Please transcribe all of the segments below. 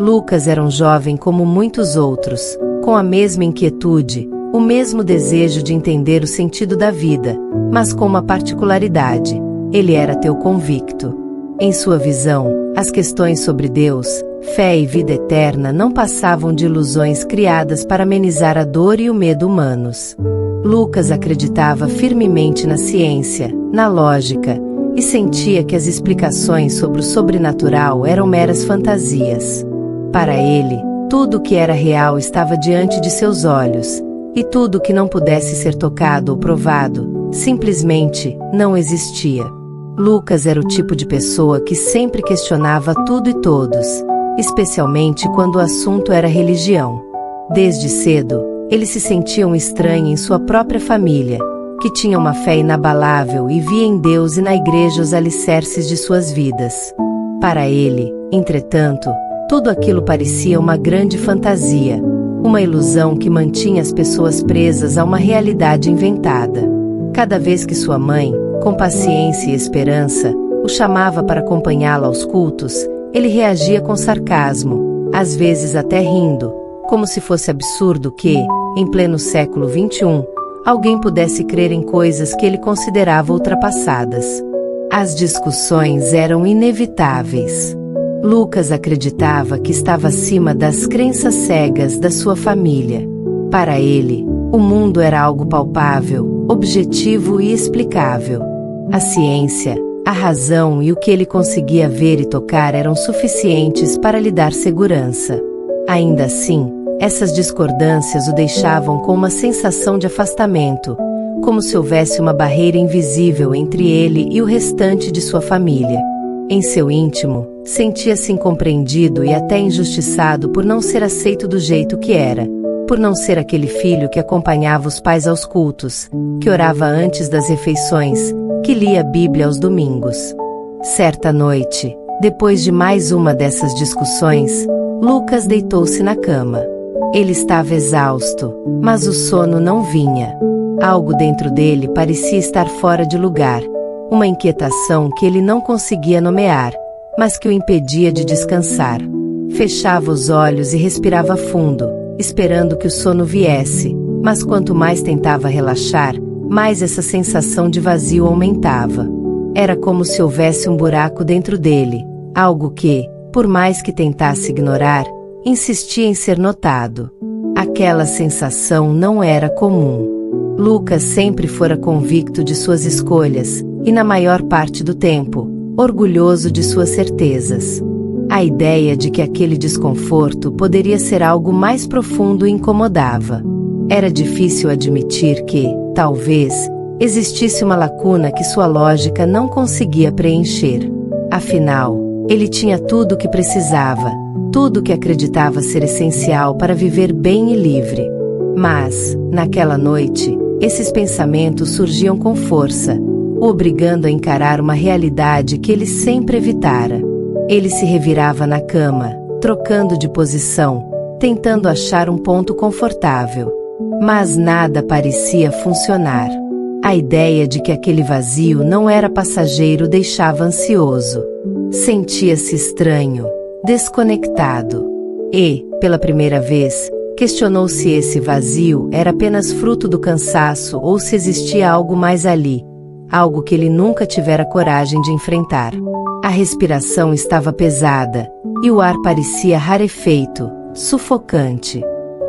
Lucas era um jovem como muitos outros, com a mesma inquietude, o mesmo desejo de entender o sentido da vida, mas com uma particularidade: ele era ateu convicto. Em sua visão, as questões sobre Deus, fé e vida eterna não passavam de ilusões criadas para amenizar a dor e o medo humanos. Lucas acreditava firmemente na ciência, na lógica, e sentia que as explicações sobre o sobrenatural eram meras fantasias. Para ele, tudo o que era real estava diante de seus olhos, e tudo que não pudesse ser tocado ou provado, simplesmente não existia. Lucas era o tipo de pessoa que sempre questionava tudo e todos, especialmente quando o assunto era religião. Desde cedo, ele se sentia um estranho em sua própria família, que tinha uma fé inabalável e via em Deus e na igreja os alicerces de suas vidas. Para ele, entretanto, tudo aquilo parecia uma grande fantasia, uma ilusão que mantinha as pessoas presas a uma realidade inventada. Cada vez que sua mãe, com paciência e esperança, o chamava para acompanhá-la aos cultos, ele reagia com sarcasmo, às vezes até rindo, como se fosse absurdo que, em pleno século XXI, alguém pudesse crer em coisas que ele considerava ultrapassadas. As discussões eram inevitáveis. Lucas acreditava que estava acima das crenças cegas da sua família. Para ele, o mundo era algo palpável, objetivo e explicável. A ciência, a razão e o que ele conseguia ver e tocar eram suficientes para lhe dar segurança. Ainda assim, essas discordâncias o deixavam com uma sensação de afastamento, como se houvesse uma barreira invisível entre ele e o restante de sua família. Em seu íntimo, sentia-se incompreendido e até injustiçado por não ser aceito do jeito que era, por não ser aquele filho que acompanhava os pais aos cultos, que orava antes das refeições, que lia a Bíblia aos domingos. Certa noite, depois de mais uma dessas discussões, Lucas deitou-se na cama. Ele estava exausto, mas o sono não vinha. Algo dentro dele parecia estar fora de lugar, uma inquietação que ele não conseguia nomear, mas que o impedia de descansar. Fechava os olhos e respirava fundo, esperando que o sono viesse, mas quanto mais tentava relaxar, mais essa sensação de vazio aumentava. Era como se houvesse um buraco dentro dele, algo que, por mais que tentasse ignorar, insistia em ser notado. Aquela sensação não era comum. Lucas sempre fora convicto de suas escolhas, e na maior parte do tempo, orgulhoso de suas certezas. A ideia de que aquele desconforto poderia ser algo mais profundo o incomodava. Era difícil admitir que, talvez, existisse uma lacuna que sua lógica não conseguia preencher. Afinal, ele tinha tudo o que precisava, tudo o que acreditava ser essencial para viver bem e livre. Mas, naquela noite, esses pensamentos surgiam com força, o obrigando a encarar uma realidade que ele sempre evitara. Ele se revirava na cama, trocando de posição, tentando achar um ponto confortável. Mas nada parecia funcionar. A ideia de que aquele vazio não era passageiro o deixava ansioso. Sentia-se estranho, desconectado. E, pela primeira vez, questionou se esse vazio era apenas fruto do cansaço ou se existia algo mais ali, algo que ele nunca tivera coragem de enfrentar. A respiração estava pesada, e o ar parecia rarefeito, sufocante.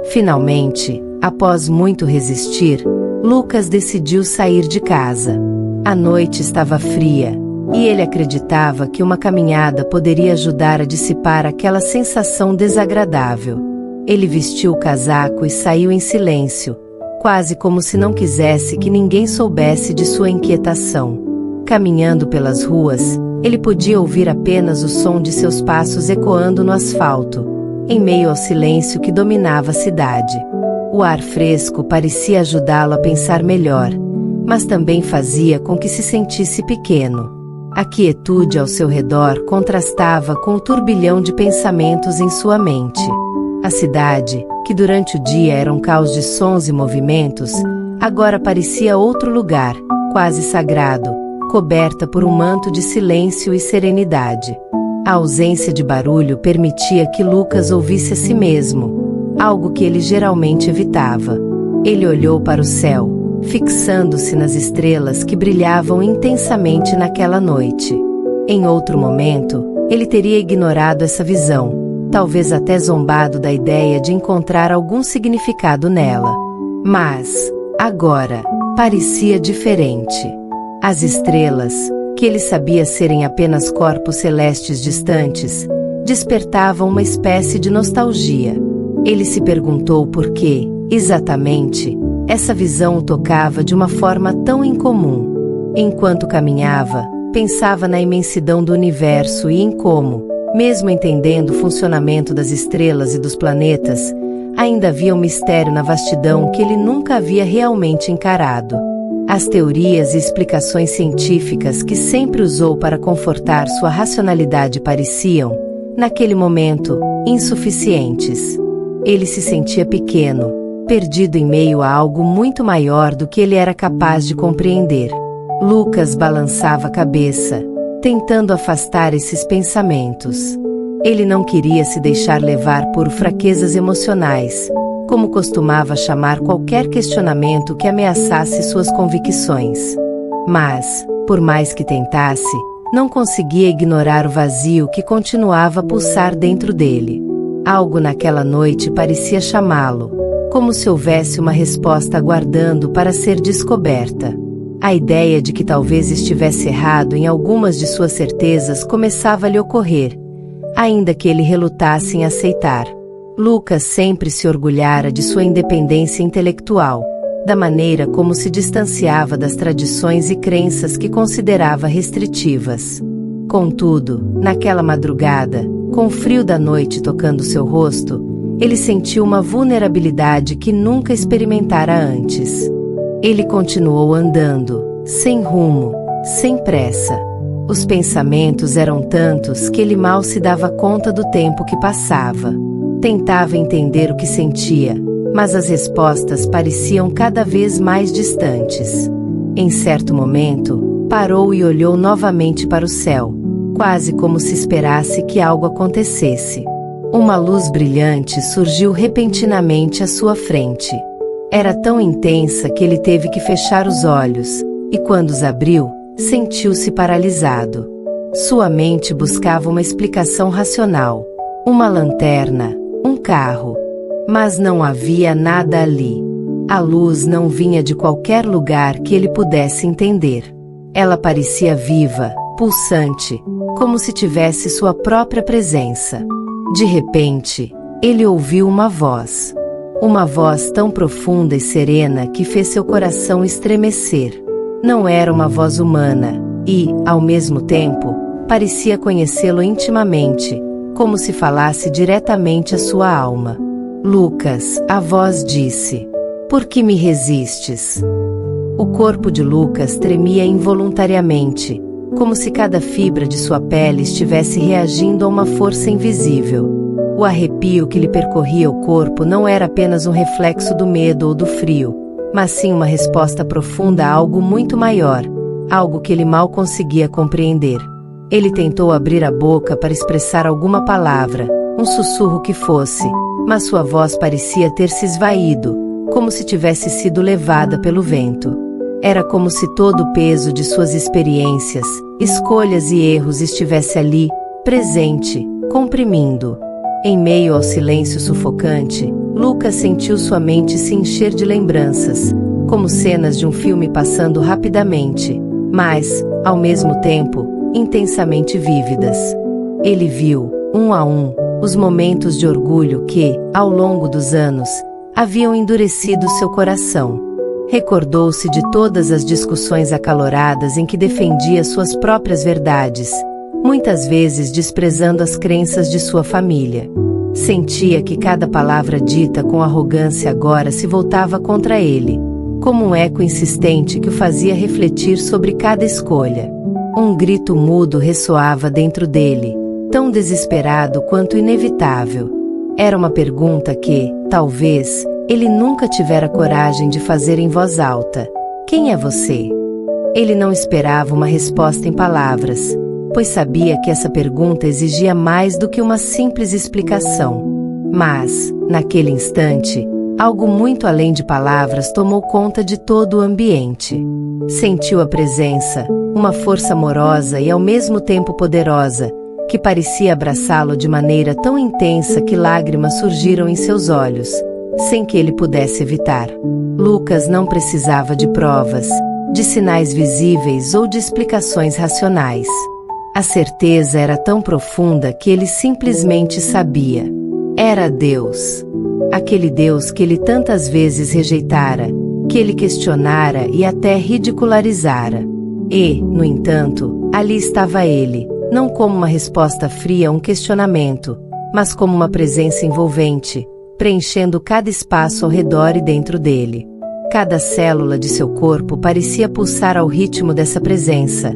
Finalmente, após muito resistir, Lucas decidiu sair de casa. A noite estava fria, e ele acreditava que uma caminhada poderia ajudar a dissipar aquela sensação desagradável. Ele vestiu o casaco e saiu em silêncio, quase como se não quisesse que ninguém soubesse de sua inquietação. Caminhando pelas ruas, ele podia ouvir apenas o som de seus passos ecoando no asfalto, em meio ao silêncio que dominava a cidade. O ar fresco parecia ajudá-lo a pensar melhor, mas também fazia com que se sentisse pequeno. A quietude ao seu redor contrastava com o turbilhão de pensamentos em sua mente. A cidade, que durante o dia era um caos de sons e movimentos, agora parecia outro lugar, quase sagrado, coberta por um manto de silêncio e serenidade. A ausência de barulho permitia que Lucas ouvisse a si mesmo, algo que ele geralmente evitava. Ele olhou para o céu, fixando-se nas estrelas que brilhavam intensamente naquela noite. Em outro momento, ele teria ignorado essa visão, talvez até zombado da ideia de encontrar algum significado nela. Mas, agora, parecia diferente. As estrelas, que ele sabia serem apenas corpos celestes distantes, despertavam uma espécie de nostalgia. Ele se perguntou por que, exatamente, essa visão o tocava de uma forma tão incomum. Enquanto caminhava, pensava na imensidão do universo e em como, mesmo entendendo o funcionamento das estrelas e dos planetas, ainda havia um mistério na vastidão que ele nunca havia realmente encarado. As teorias e explicações científicas que sempre usou para confortar sua racionalidade pareciam, naquele momento, insuficientes. Ele se sentia pequeno, perdido em meio a algo muito maior do que ele era capaz de compreender. Lucas balançava a cabeça, tentando afastar esses pensamentos. Ele não queria se deixar levar por fraquezas emocionais, como costumava chamar qualquer questionamento que ameaçasse suas convicções. Mas, por mais que tentasse, não conseguia ignorar o vazio que continuava a pulsar dentro dele. Algo naquela noite parecia chamá-lo, como se houvesse uma resposta aguardando para ser descoberta. A ideia de que talvez estivesse errado em algumas de suas certezas começava a lhe ocorrer, ainda que ele relutasse em aceitar. Lucas sempre se orgulhara de sua independência intelectual, da maneira como se distanciava das tradições e crenças que considerava restritivas. Contudo, naquela madrugada, com o frio da noite tocando seu rosto, ele sentiu uma vulnerabilidade que nunca experimentara antes. Ele continuou andando, sem rumo, sem pressa. Os pensamentos eram tantos que ele mal se dava conta do tempo que passava. Tentava entender o que sentia, mas as respostas pareciam cada vez mais distantes. Em certo momento, parou e olhou novamente para o céu, quase como se esperasse que algo acontecesse. Uma luz brilhante surgiu repentinamente à sua frente. Era tão intensa que ele teve que fechar os olhos, e quando os abriu, sentiu-se paralisado. Sua mente buscava uma explicação racional. Uma lanterna, um carro. Mas não havia nada ali. A luz não vinha de qualquer lugar que ele pudesse entender. Ela parecia viva, pulsante, como se tivesse sua própria presença. De repente, ele ouviu uma voz. Uma voz tão profunda e serena que fez seu coração estremecer. Não era uma voz humana, e, ao mesmo tempo, parecia conhecê-lo intimamente, como se falasse diretamente à sua alma. Lucas, a voz disse, por que me resistes? O corpo de Lucas tremia involuntariamente, como se cada fibra de sua pele estivesse reagindo a uma força invisível. O arrepio que lhe percorria o corpo não era apenas um reflexo do medo ou do frio, mas sim uma resposta profunda a algo muito maior, algo que ele mal conseguia compreender. Ele tentou abrir a boca para expressar alguma palavra, um sussurro que fosse, mas sua voz parecia ter se esvaído, como se tivesse sido levada pelo vento. Era como se todo o peso de suas experiências, escolhas e erros estivesse ali, presente, comprimindo. Em meio ao silêncio sufocante, Lucas sentiu sua mente se encher de lembranças, como cenas de um filme passando rapidamente, mas, ao mesmo tempo, intensamente vívidas. Ele viu, um a um, os momentos de orgulho que, ao longo dos anos, haviam endurecido seu coração. Recordou-se de todas as discussões acaloradas em que defendia suas próprias verdades, muitas vezes desprezando as crenças de sua família. Sentia que cada palavra dita com arrogância agora se voltava contra ele, como um eco insistente que o fazia refletir sobre cada escolha. Um grito mudo ressoava dentro dele, tão desesperado quanto inevitável. Era uma pergunta que, talvez, ele nunca tivera coragem de fazer em voz alta. Quem é você? Ele não esperava uma resposta em palavras. pois sabia que essa pergunta exigia mais do que uma simples explicação. Mas, naquele instante, algo muito além de palavras tomou conta de todo o ambiente. Sentiu a presença, uma força amorosa e ao mesmo tempo poderosa, que parecia abraçá-lo de maneira tão intensa que lágrimas surgiram em seus olhos, sem que ele pudesse evitar. Lucas não precisava de provas, de sinais visíveis ou de explicações racionais. A certeza era tão profunda que ele simplesmente sabia. Era Deus. Aquele Deus que ele tantas vezes rejeitara, que ele questionara e até ridicularizara. E, no entanto, ali estava ele, não como uma resposta fria a um questionamento, mas como uma presença envolvente, preenchendo cada espaço ao redor e dentro dele. Cada célula de seu corpo parecia pulsar ao ritmo dessa presença,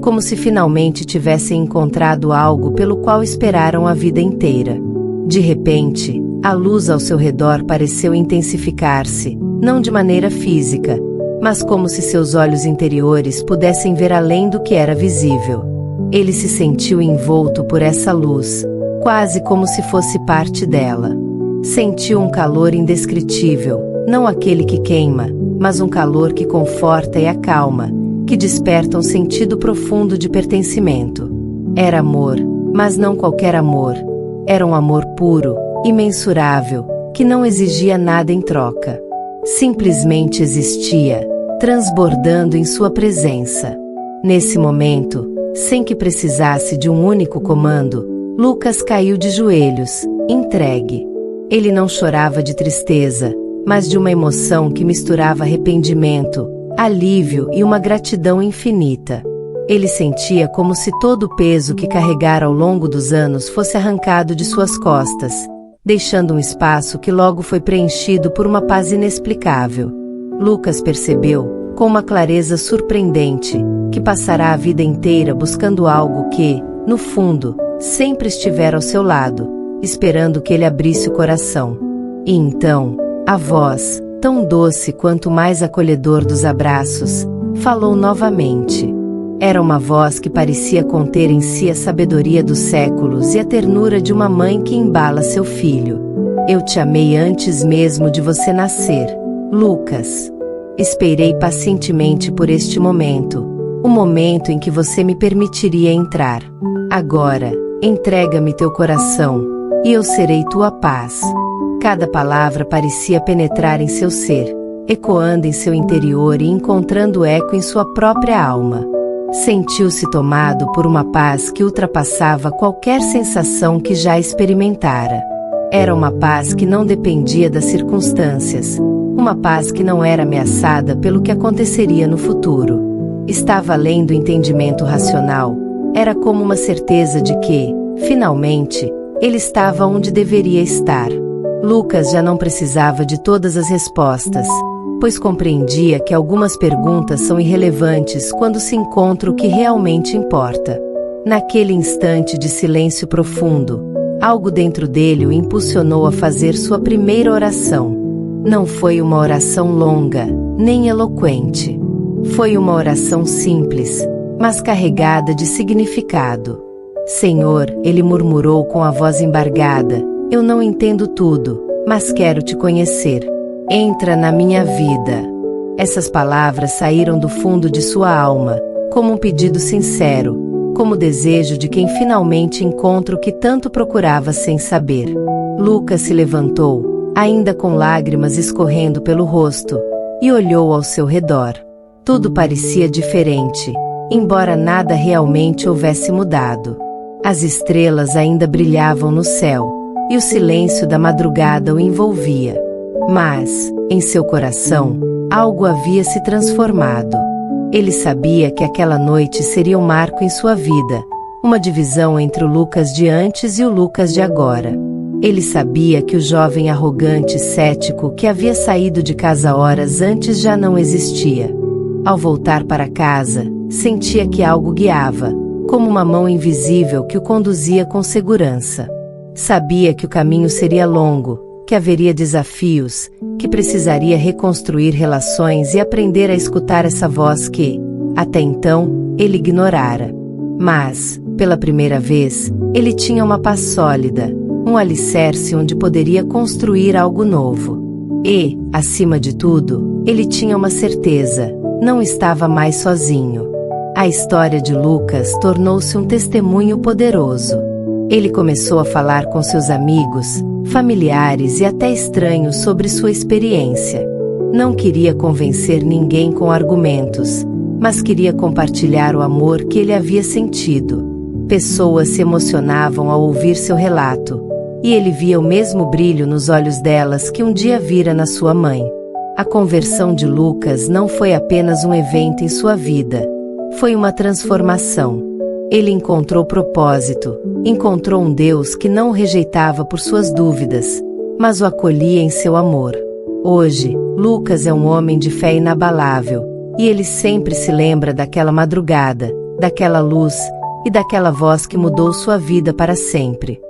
como se finalmente tivessem encontrado algo pelo qual esperaram a vida inteira. De repente, a luz ao seu redor pareceu intensificar-se, não de maneira física, mas como se seus olhos interiores pudessem ver além do que era visível. Ele se sentiu envolto por essa luz, quase como se fosse parte dela. Sentiu um calor indescritível, não aquele que queima, mas um calor que conforta e acalma, que desperta um sentido profundo de pertencimento. Era amor, mas não qualquer amor. Era um amor puro, imensurável, que não exigia nada em troca. Simplesmente existia, transbordando em sua presença. Nesse momento, sem que precisasse de um único comando, Lucas caiu de joelhos, entregue. Ele não chorava de tristeza, mas de uma emoção que misturava arrependimento, alívio e uma gratidão infinita. Ele sentia como se todo o peso que carregara ao longo dos anos fosse arrancado de suas costas, deixando um espaço que logo foi preenchido por uma paz inexplicável. Lucas percebeu, com uma clareza surpreendente, que passará a vida inteira buscando algo que, no fundo, sempre estivera ao seu lado, esperando que ele abrisse o coração. E então, a voz, tão doce quanto mais acolhedor dos abraços, falou novamente. Era uma voz que parecia conter em si a sabedoria dos séculos e a ternura de uma mãe que embala seu filho. Eu te amei antes mesmo de você nascer, Lucas. Esperei pacientemente por este momento, o momento em que você me permitiria entrar. Agora, entrega-me teu coração, e eu serei tua paz. Cada palavra parecia penetrar em seu ser, ecoando em seu interior e encontrando eco em sua própria alma. Sentiu-se tomado por uma paz que ultrapassava qualquer sensação que já experimentara. Era uma paz que não dependia das circunstâncias, uma paz que não era ameaçada pelo que aconteceria no futuro. Estava além do entendimento racional, era como uma certeza de que, finalmente, ele estava onde deveria estar. Lucas já não precisava de todas as respostas, pois compreendia que algumas perguntas são irrelevantes quando se encontra o que realmente importa. Naquele instante de silêncio profundo, algo dentro dele o impulsionou a fazer sua primeira oração. Não foi uma oração longa, nem eloquente. Foi uma oração simples, mas carregada de significado. Senhor, ele murmurou com a voz embargada, eu não entendo tudo, mas quero te conhecer. Entra na minha vida. Essas palavras saíram do fundo de sua alma, como um pedido sincero, como o desejo de quem finalmente encontra o que tanto procurava sem saber. Lucas se levantou, ainda com lágrimas escorrendo pelo rosto, e olhou ao seu redor. Tudo parecia diferente, embora nada realmente houvesse mudado. As estrelas ainda brilhavam no céu, e o silêncio da madrugada o envolvia. Mas, em seu coração, algo havia se transformado. Ele sabia que aquela noite seria um marco em sua vida, uma divisão entre o Lucas de antes e o Lucas de agora. Ele sabia que o jovem arrogante e cético que havia saído de casa horas antes já não existia. Ao voltar para casa, sentia que algo guiava, como uma mão invisível que o conduzia com segurança. Sabia que o caminho seria longo, que haveria desafios, que precisaria reconstruir relações e aprender a escutar essa voz que, até então, ele ignorara. Mas, Pela primeira vez, ele tinha uma paz sólida, um alicerce onde poderia construir algo novo. E, acima de tudo, ele tinha uma certeza: não estava mais sozinho. A história de Lucas tornou-se um testemunho poderoso. Ele começou a falar com seus amigos, familiares e até estranhos sobre sua experiência. Não queria convencer ninguém com argumentos, mas queria compartilhar o amor que ele havia sentido. Pessoas se emocionavam ao ouvir seu relato, e ele via o mesmo brilho nos olhos delas que um dia vira na sua mãe. A conversão de Lucas não foi apenas um evento em sua vida, foi uma transformação. Ele encontrou propósito, encontrou um Deus que não o rejeitava por suas dúvidas, mas o acolhia em seu amor. Hoje, Lucas é um homem de fé inabalável, e ele sempre se lembra daquela madrugada, daquela luz e daquela voz que mudou sua vida para sempre.